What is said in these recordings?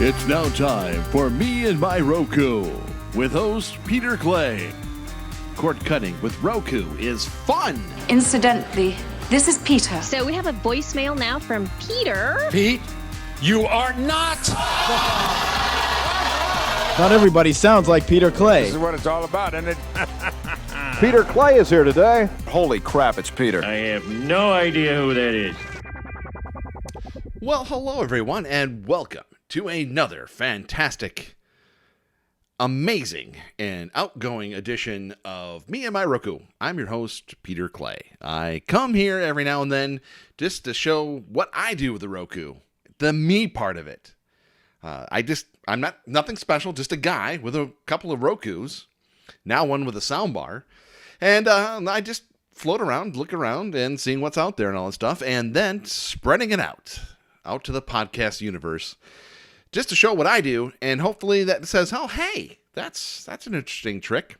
It's now time for Me and My Roku with host Peter Clay. Cord cutting with Roku is fun. Incidentally, this is Peter. So we have a voicemail now from Peter. Pete, you are not. Not everybody sounds like Peter Clay. This is what it's all about, isn't it? Peter Clay is here today. Holy crap, it's Peter. I have no idea who that is. Well, hello everyone, and welcome to another fantastic, amazing, and outgoing edition of Me and My Roku. I'm your host, Peter Clay. I come here every now and then just to show what I do with the Roku, the me part of it. I'm not nothing special, just a guy with a couple of Rokus, now one with a soundbar, and I just float around, look around, and seeing what's out there and all that stuff, and then spreading it out to the podcast universe, just to show what I do, and hopefully that says, oh, hey, that's an interesting trick.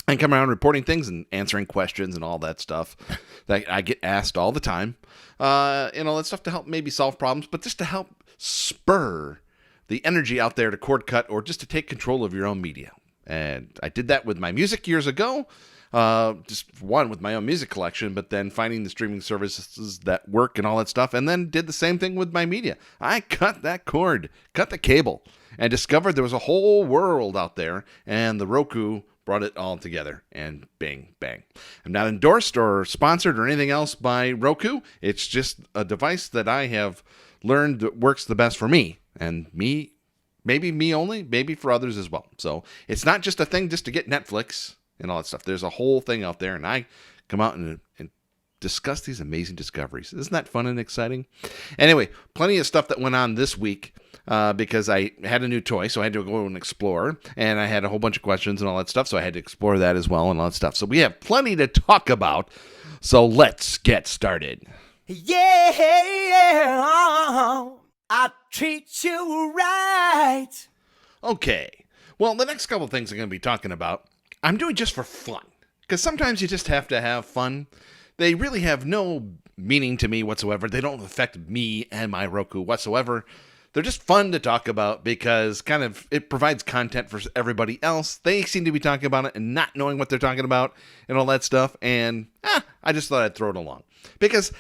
And come around reporting things and answering questions and all that stuff that I get asked all the time, and all that stuff to help maybe solve problems, but just to help spur the energy out there to cord cut or just to take control of your own media. And I did that with my music years ago, just one with my own music collection, but then finding the streaming services that work and all that stuff, and then did the same thing with my media. I cut that cord, cut the cable, and discovered there was a whole world out there, and the Roku brought it all together, and bing, bang. I'm not endorsed or sponsored or anything else by Roku. It's just a device that I have learned that works the best for me, and me, maybe me only, maybe for others as well. So it's not just a thing just to get Netflix and all that stuff. There's a whole thing out there, and I come out and discuss these amazing discoveries. Isn't that fun and exciting? Anyway, plenty of stuff that went on this week because I had a new toy, so I had to go and explore, and I had a whole bunch of questions and all that stuff, so I had to explore that as well and all that stuff. So we have plenty to talk about, so let's get started. Yeah, I treat you right. Okay, well, the next couple of things I'm going to be talking about, I'm doing just for fun, because sometimes you just have to have fun. They really have no meaning to me whatsoever. They don't affect me and my Roku whatsoever. They're just fun to talk about because kind of it provides content for everybody else. They seem to be talking about it and not knowing what they're talking about and all that stuff. And I just thought I'd throw it along because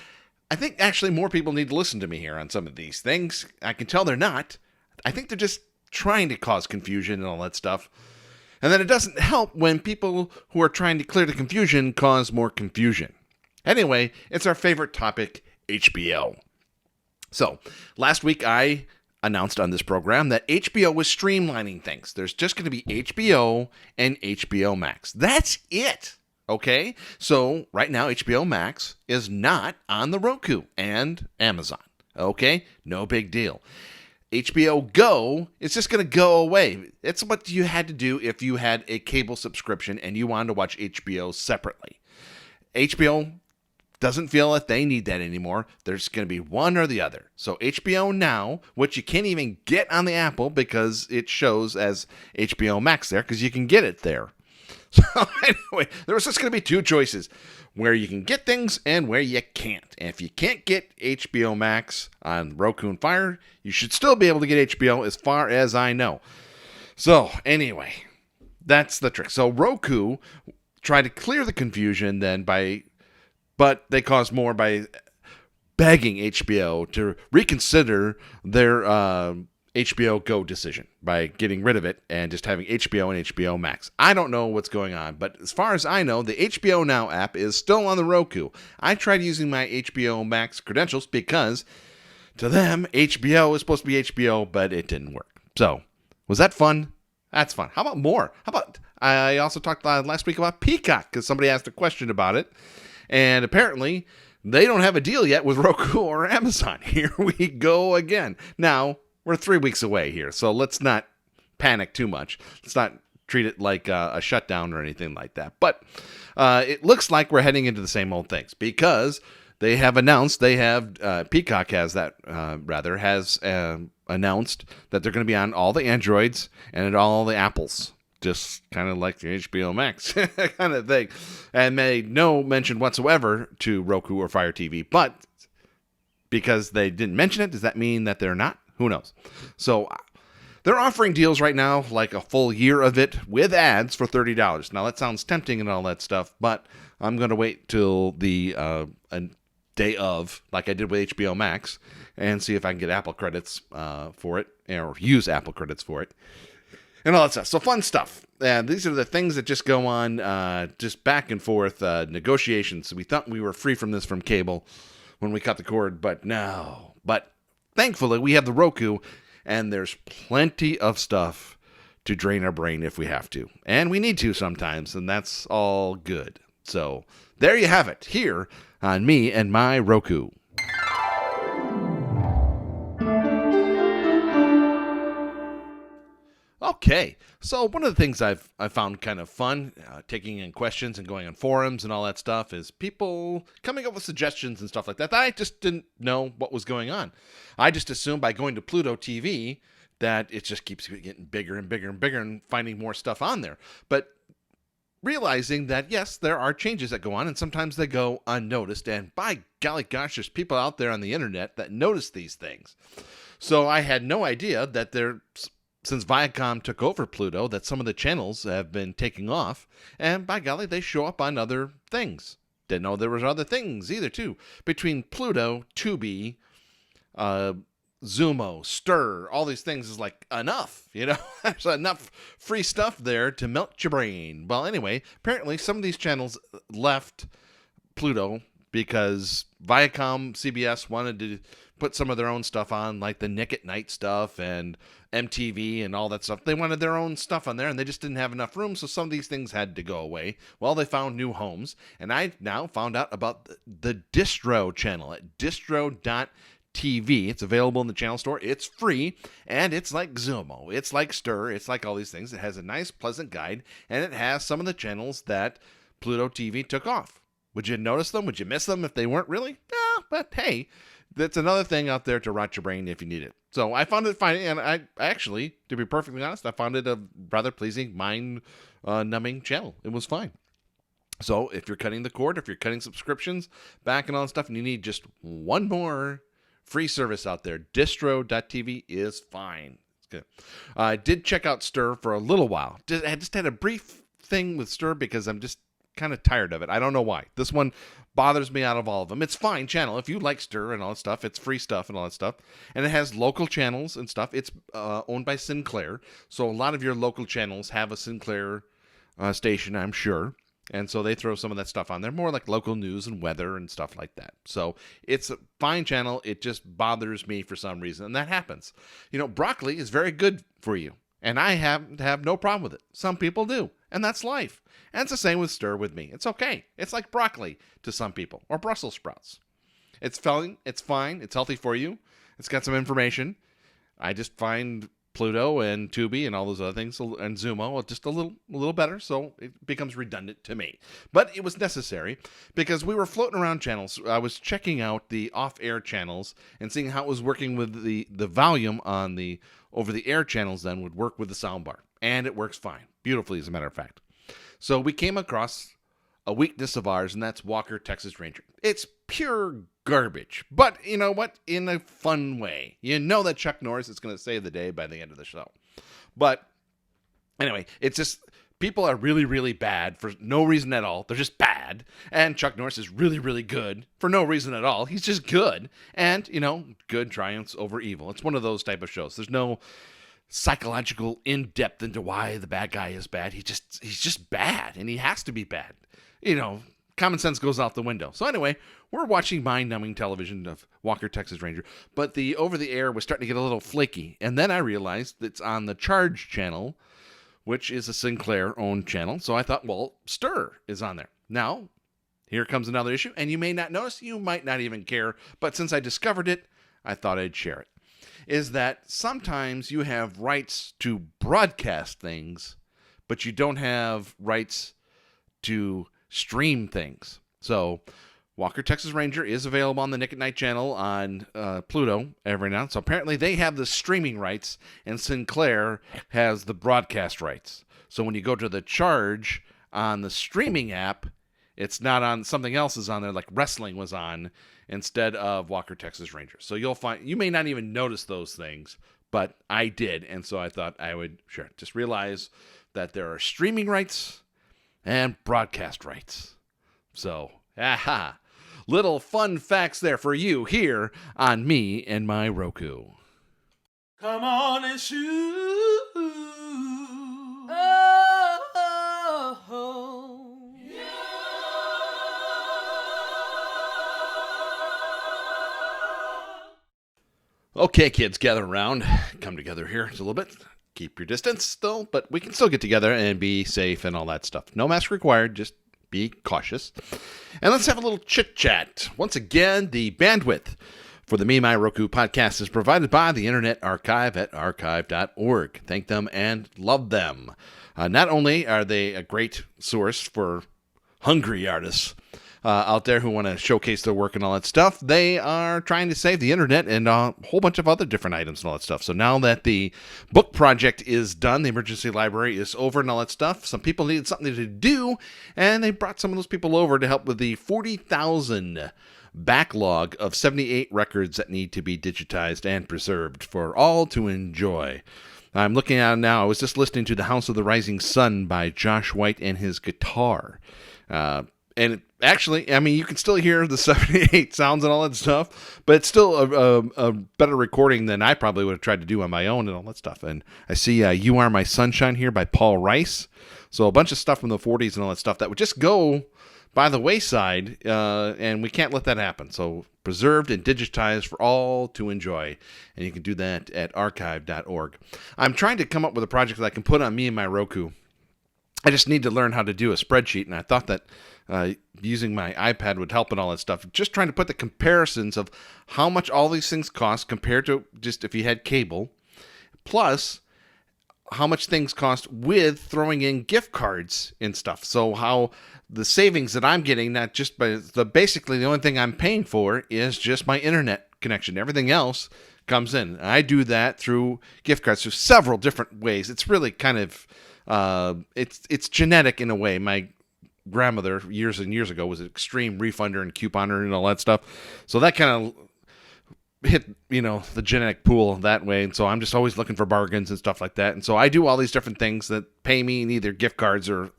I think actually more people need to listen to me here on some of these things. I can tell they're not. I think they're just trying to cause confusion and all that stuff. And then it doesn't help when people who are trying to clear the confusion cause more confusion. Anyway, it's our favorite topic, HBO. So, last week I announced on this program that HBO was streamlining things. There's just going to be HBO and HBO Max. That's it. Okay? So, right now HBO Max is not on the Roku and Amazon. Okay? No big deal. HBO Go is just going to go away. It's what you had to do if you had a cable subscription and you wanted to watch HBO separately. HBO doesn't feel that they need that anymore. There's going to be one or the other. So HBO Now, which you can't even get on the Apple because it shows as HBO Max there because you can get it there. So anyway, there was just going to be two choices, where you can get things and where you can't. And if you can't get HBO Max on Roku and Fire, you should still be able to get HBO as far as I know. So anyway, that's the trick. So Roku tried to clear the confusion then but they caused more by begging HBO to reconsider their HBO Go decision by getting rid of it and just having HBO and HBO Max. I don't know what's going on, but as far as I know, the HBO Now app is still on the Roku. I tried using my HBO Max credentials because to them, HBO is supposed to be HBO, but it didn't work. So, was that fun? That's fun. How about more? I also talked last week about Peacock because somebody asked a question about it. And apparently, they don't have a deal yet with Roku or Amazon. Here we go again. Now, we're 3 weeks away here, so let's not panic too much. Let's not treat it like a shutdown or anything like that. But it looks like we're heading into the same old things because they have announced, Peacock has announced that they're going to be on all the Androids and all the Apples. Just kind of like the HBO Max kind of thing. And made no mention whatsoever to Roku or Fire TV. But because they didn't mention it, does that mean that they're not? Who knows? So they're offering deals right now, like a full year of it with ads for $30. Now, that sounds tempting and all that stuff, but I'm going to wait till the day of, like I did with HBO Max, and see if I can get Apple credits for it, or use Apple credits for it, and all that stuff. So fun stuff. These are the things that just go on, just back and forth negotiations. So we thought we were free from this from cable when we cut the cord, but no. But thankfully, we have the Roku, and there's plenty of stuff to drain our brain if we have to. And we need to sometimes, and that's all good. So there you have it, here on Me and My Roku. Okay, so one of the things I found kind of fun, taking in questions and going on forums and all that stuff, is people coming up with suggestions and stuff like that I just didn't know what was going on. I just assumed by going to Pluto TV that it just keeps getting bigger and bigger and bigger and finding more stuff on there. But realizing that, yes, there are changes that go on, and sometimes they go unnoticed, and by golly gosh, there's people out there on the internet that notice these things. So I had no idea that since Viacom took over Pluto, that some of the channels have been taking off, and by golly, they show up on other things. Didn't know there was other things either, too. Between Pluto, Tubi, Zumo, Stir, all these things is like enough, There's enough free stuff there to melt your brain. Well, anyway, apparently some of these channels left Pluto because Viacom, CBS wanted to put some of their own stuff on, like the Nick at Night stuff and MTV and all that stuff. They wanted their own stuff on there, and they just didn't have enough room, so some of these things had to go away. Well, they found new homes, and I now found out about the Distro channel at distro.tv. It's available in the channel store. It's free, and it's like Zumo. It's like Stir. It's like all these things. It has a nice, pleasant guide, and it has some of the channels that Pluto TV took off. Would you notice them? Would you miss them if they weren't really? No, but hey, that's another thing out there to rot your brain if you need it. So I found it fine, and I actually, to be perfectly honest, I found it a rather pleasing, mind-numbing channel. It was fine. So if you're cutting the cord, if you're cutting subscriptions back and all that stuff, and you need just one more free service out there, distro.tv is fine. It's good. I did check out Stir for a little while. I just had a brief thing with Stir because I'm just kind of tired of it. I don't know why. This one bothers me out of all of them. It's fine channel. If you like Stir and all that stuff, it's free stuff and all that stuff. And it has local channels and stuff. It's owned by Sinclair. So a lot of your local channels have a Sinclair station, I'm sure. And so they throw some of that stuff on there, more like local news and weather and stuff like that. So it's a fine channel. It just bothers me for some reason, and that happens. Broccoli is very good for you, and I have no problem with it. Some people do, and that's life. And it's the same with Stir with me. It's okay. It's like broccoli to some people, or Brussels sprouts. It's fine. It's fine. It's healthy for you. It's got some information. I just find Pluto and Tubi and all those other things and Zumo just a little better, so it becomes redundant to me. But it was necessary because we were floating around channels. I was checking out the off-air channels and seeing how it was working with the volume on the over-the-air channels then would work with the soundbar. And it works fine. Beautifully, as a matter of fact. So we came across a weakness of ours, and that's Walker, Texas Ranger. It's pure garbage, but you know what? In a fun way. You know that Chuck Norris is going to save the day by the end of the show. But anyway, it's just people are really, really bad for no reason at all. They're just bad. And Chuck Norris is really, really good for no reason at all. He's just good. And, good triumphs over evil. It's one of those type of shows. There's no psychological in-depth into why the bad guy is bad. He's just bad, and he has to be bad. Common sense goes out the window. So anyway, we're watching mind-numbing television of Walker, Texas Ranger, but the over-the-air was starting to get a little flaky, and then I realized it's on the Charge channel, which is a Sinclair-owned channel, so I thought, well, Stir is on there. Now, here comes another issue, and you may not notice, you might not even care, but since I discovered it, I thought I'd share it, is that sometimes you have rights to broadcast things, but you don't have rights to stream things. So Walker, Texas Ranger is available on the Nick at Night channel on Pluto every now and then. So apparently they have the streaming rights, and Sinclair has the broadcast rights. So when you go to the Charge on the streaming app, It's not on, something else is on there, like wrestling was on instead of Walker, Texas Rangers. So you may not even notice those things, but I did. And so I thought I would just realize that there are streaming rights and broadcast rights. So, little fun facts there for you here on Me and My Roku. Come on and shoot. Okay, kids, gather around. Come together here just a little bit. Keep your distance still, but we can still get together and be safe and all that stuff. No mask required, just be cautious. And let's have a little chit-chat. Once again, the bandwidth for the Me My Roku podcast is provided by the Internet Archive at archive.org. Thank them and love them. Not only are they a great source for hungry artists out there who want to showcase their work and all that stuff, they are trying to save the internet and a whole bunch of other different items and all that stuff. So now that the book project is done, the emergency library is over and all that stuff, some people needed something to do, and they brought some of those people over to help with the 40,000 backlog of 78 records that need to be digitized and preserved for all to enjoy. I'm looking at it now. I was just listening to The House of the Rising Sun by Josh White and his guitar. And actually, I mean, you can still hear the 78 sounds and all that stuff, but it's still a better recording than I probably would have tried to do on my own and all that stuff. And I see You Are My Sunshine here by Paul Rice. So a bunch of stuff from the 40s and all that stuff that would just go by the wayside, and we can't let that happen. So preserved and digitized for all to enjoy. And you can do that at archive.org. I'm trying to come up with a project that I can put on Me and My Roku. I just need to learn how to do a spreadsheet, and I thought that using my iPad would help and all that stuff. Just trying to put the comparisons of how much all these things cost compared to just if you had cable, plus how much things cost with throwing in gift cards and stuff. So how the savings that I'm getting, not just by basically the only thing I'm paying for is just my internet connection. Everything else comes in. I do that through gift cards through several different ways. It's really kind of it's genetic in a way. My grandmother years and years ago was an extreme refunder and couponer and all that stuff. So that kind of hit, the genetic pool that way. And so I'm just always looking for bargains and stuff like that. And so I do all these different things that pay me in either gift cards or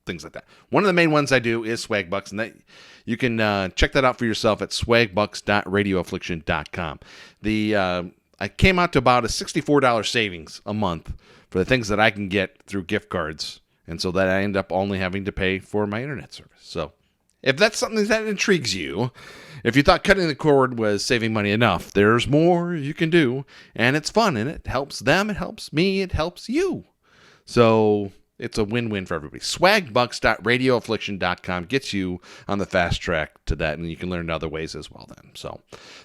things like that. One of the main ones I do is Swag Bucks, and that you can check that out for yourself at swagbucks.radioaffliction.com. I came out to about a $64 savings a month for the things that I can get through gift cards, and so that I end up only having to pay for my internet service. So if that's something that intrigues you, if you thought cutting the cord was saving money enough, there's more you can do, and it's fun, and it helps them, it helps me, it helps you. So it's a win-win for everybody. Swagbucks.radioaffliction.com gets you on the fast track to that, and you can learn other ways as well then. So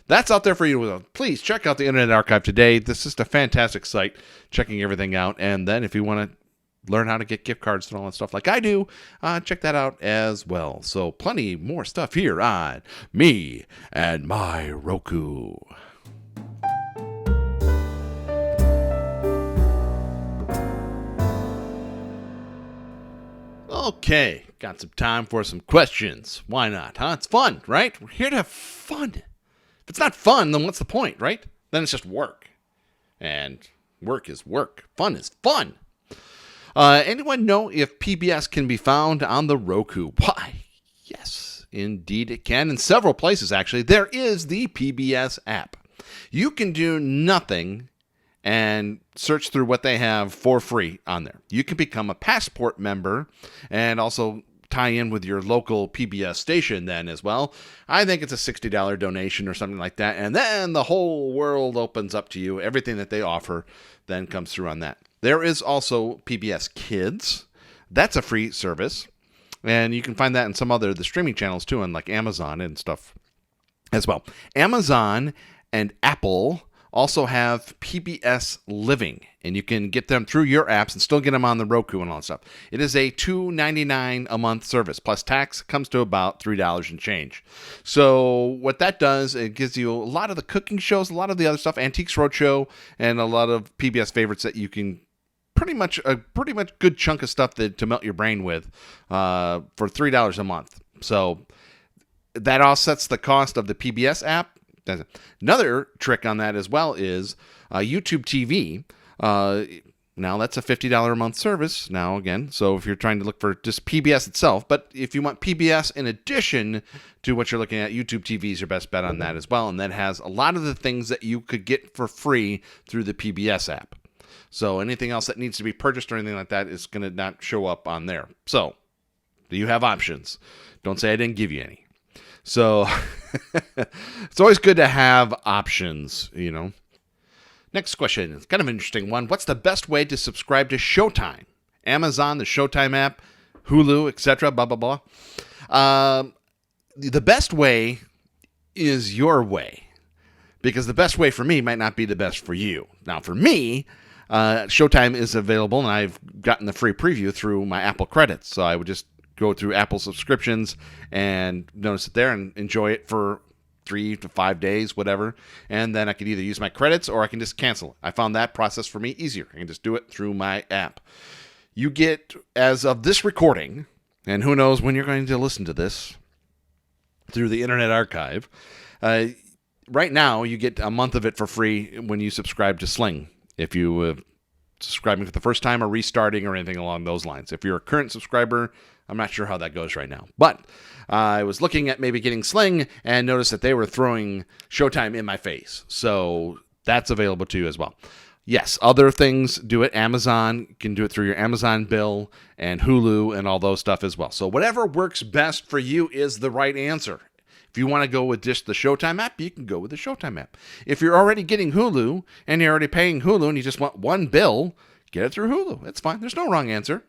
that's out there for you. Please check out the Internet Archive today. This is just a fantastic site, checking everything out. And then if you want to learn how to get gift cards and all that stuff like I do, check that out as well. So plenty more stuff here on Me and My Roku. Okay, got some time for some questions. Why not, huh? It's fun, right? We're here to have fun. If it's not fun, then what's the point, right? Then it's just work. And work is work. Fun is fun. Anyone know if PBS can be found on the Roku? Why, yes, indeed it can. In several places, actually. There is the PBS app. You can do nothing and search through what they have for free on there. You can become a Passport member and also tie in with your local PBS station then as well. I think it's a $60 donation or something like that, and then the whole world opens up to you. Everything that they offer then comes through on that. There is also PBS Kids. That's a free service, and you can find that in some other the streaming channels too, on like Amazon and stuff as well. Amazon and Apple also have PBS Living, and you can get them through your apps and still get them on the Roku and all that stuff. It is a $2.99 a month service, plus tax comes to about $3 and change. So what that does, it gives you a lot of the cooking shows, a lot of the other stuff, Antiques Roadshow, and a lot of PBS favorites that you can pretty much good chunk of stuff to melt your brain with for $3 a month. So that offsets the cost of the PBS app. Another trick on that as well is YouTube TV. Now that's a $50 a month service now again. So if you're trying to look for just PBS itself, but if you want PBS in addition to what you're looking at, YouTube TV is your best bet on that as well. And that has a lot of the things that you could get for free through the PBS app. So anything else that needs to be purchased or anything like that is going to not show up on there. So you have options. Don't say I didn't give you any. So it's always good to have options, you know. Next question. It's kind of an interesting one. What's the best way to subscribe to Showtime? Amazon, the Showtime app, Hulu, etc., blah, blah, blah. The best way is your way. Because the best way for me might not be the best for you. Now, for me, Showtime is available, and I've gotten the free preview through my Apple credits. So I would just go through Apple subscriptions and notice it there and enjoy it for 3 to 5 days, whatever. And then I could either use my credits or I can just cancel it. I found that process for me easier. I can just do it through my app. You get, as of this recording, and who knows when you're going to listen to this through the Internet Archive, right now you get a month of it for free when you subscribe to Sling. If you subscribing for the first time or restarting or anything along those lines. If you're a current subscriber, I'm not sure how that goes right now. But I was looking at maybe getting Sling and noticed that they were throwing Showtime in my face. So that's available to you as well. Yes, other things do it. Amazon can do it through your Amazon bill and Hulu and all those stuff as well. So whatever works best for you is the right answer. If you want to go with just the Showtime app, you can go with the Showtime app. If you're already getting Hulu and you're already paying Hulu and you just want one bill, get it through Hulu. It's fine. There's no wrong answer.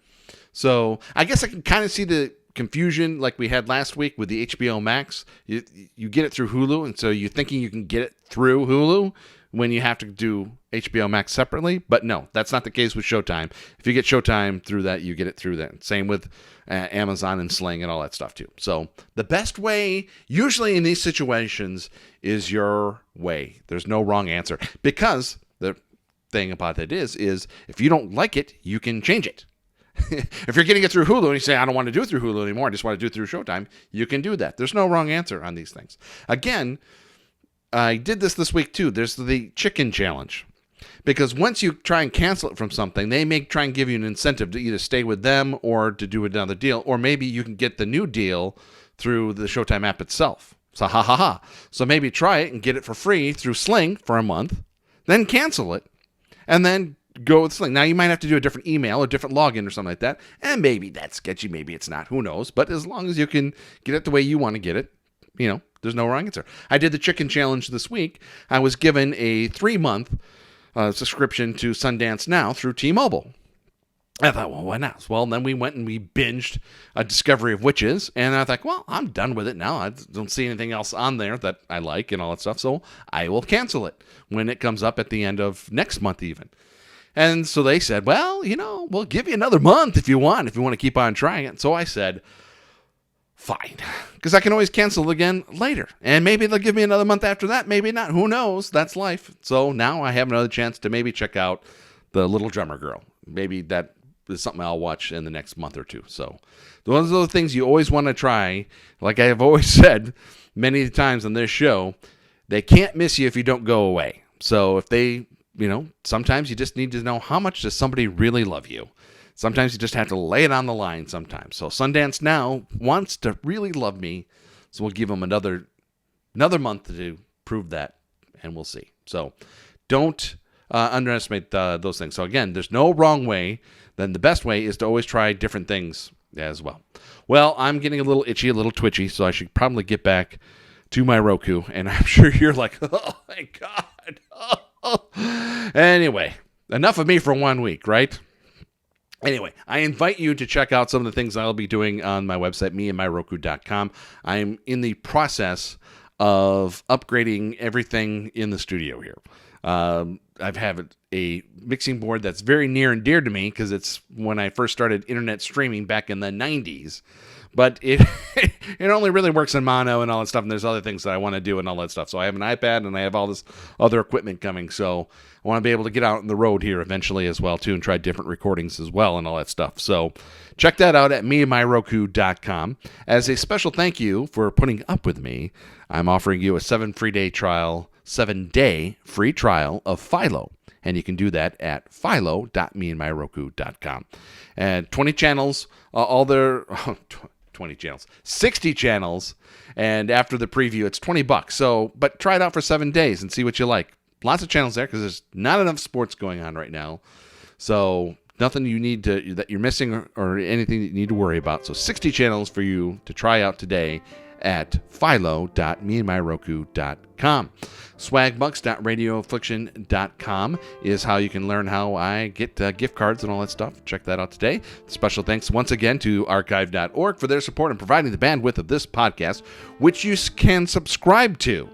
So I guess I can kind of see the confusion like we had last week with the HBO Max. You get it through Hulu, and so you're thinking you can get it through Hulu when you have to do HBO Max separately. But no, that's not the case with Showtime. If you get Showtime through that, you get it through that. Same with Amazon and Sling and all that stuff too. So the best way, usually in these situations, is your way. There's no wrong answer. Because the thing about it is if you don't like it, you can change it. If you're getting it through Hulu and you say, I don't want to do it through Hulu anymore, I just want to do it through Showtime, you can do that. There's no wrong answer on these things. Again, I did this week too. There's the chicken challenge. Because once you try and cancel it from something, they may try and give you an incentive to either stay with them or to do another deal. Or maybe you can get the new deal through the Showtime app itself. So So maybe try it and get it for free through Sling for a month, then cancel it, and then go with Sling. Now, you might have to do a different email or different login or something like that. And maybe that's sketchy. Maybe it's not. Who knows? But as long as you can get it the way you want to get it, you know, there's no wrong answer. I did the chicken challenge this week. I was given a 3-month subscription to Sundance Now through T-Mobile. I thought, well, why not? Well, then we went and we binged A Discovery of Witches. And I thought, well, I'm done with it now. I don't see anything else on there that I like and all that stuff. So I will cancel it when it comes up at the end of next month even. And so they said, well, you know, we'll give you another month if you want to keep on trying it. So I said, fine, because I can always cancel it again later. And maybe they'll give me another month after that. Maybe not. Who knows? That's life. So now I have another chance to maybe check out The Little Drummer Girl. Maybe that is something I'll watch in the next month or two. So those are the things you always want to try. Like I have always said many times on this show, they can't miss you if you don't go away. So if they... You know, sometimes you just need to know how much does somebody really love you. Sometimes you just have to lay it on the line sometimes. So Sundance Now wants to really love me, so we'll give them another month to prove that, and we'll see. So don't underestimate those things. So again, there's no wrong way. Then the best way is to always try different things as well. Well, I'm getting a little itchy, a little twitchy, so I should probably get back to my Roku, and I'm sure you're like, oh my God. Anyway, enough of me for 1 week, right? Anyway, I invite you to check out some of the things I'll be doing on my website, meandmyroku.com. I'm in the process of upgrading everything in the studio here. I've had a mixing board that's very near and dear to me because it's when I first started internet streaming back in the 90s. But it it only really works in mono and all that stuff, and there's other things that I want to do and all that stuff. So I have an iPad and I have all this other equipment coming, so I want to be able to get out on the road here eventually as well too, and try different recordings as well and all that stuff. So check that out at MeandMyRoku.com. As a special thank you for putting up with me, I'm offering you a 7-day free trial of Philo. And you can do that at philo.meandmyroku.com. And 20 channels, 20 channels, 60 channels. And after the preview, it's $20. So, but try it out for 7 days and see what you like. Lots of channels there because there's not enough sports going on right now. So nothing you need to that you're missing or anything that you need to worry about. So 60 channels for you to try out today at philo.meandmyroku.com. Swagbucks.radioaffliction.com is how you can learn how I get gift cards and all that stuff. Check that out today. Special thanks once again to archive.org for their support in providing the bandwidth of this podcast, which you can subscribe to.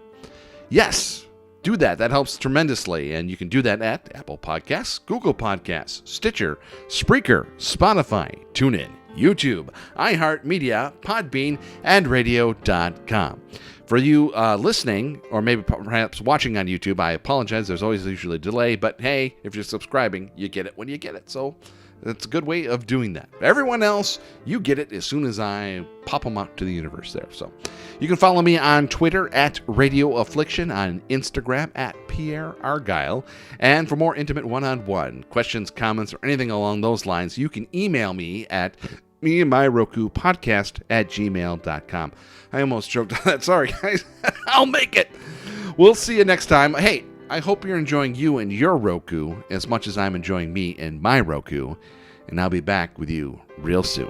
Yes, do that. That helps tremendously. And you can do that at Apple Podcasts, Google Podcasts, Stitcher, Spreaker, Spotify, TuneIn, YouTube, iHeartMedia, Podbean, and Radio.com. For you listening, or maybe perhaps watching on YouTube, I apologize. There's always usually a delay, but hey, if you're subscribing, you get it when you get it. So that's a good way of doing that. Everyone else, you get it as soon as I pop them out to the universe there. So you can follow me on Twitter at Radio Affliction, on Instagram at Pierre Argyle. And for more intimate one-on-one questions, comments, or anything along those lines, you can email me at MeandMyRokuPodcast@gmail.com. I almost choked on that. Sorry, guys. I'll make it. We'll see you next time. Hey, I hope you're enjoying you and your Roku as much as I'm enjoying me and my Roku. And I'll be back with you real soon.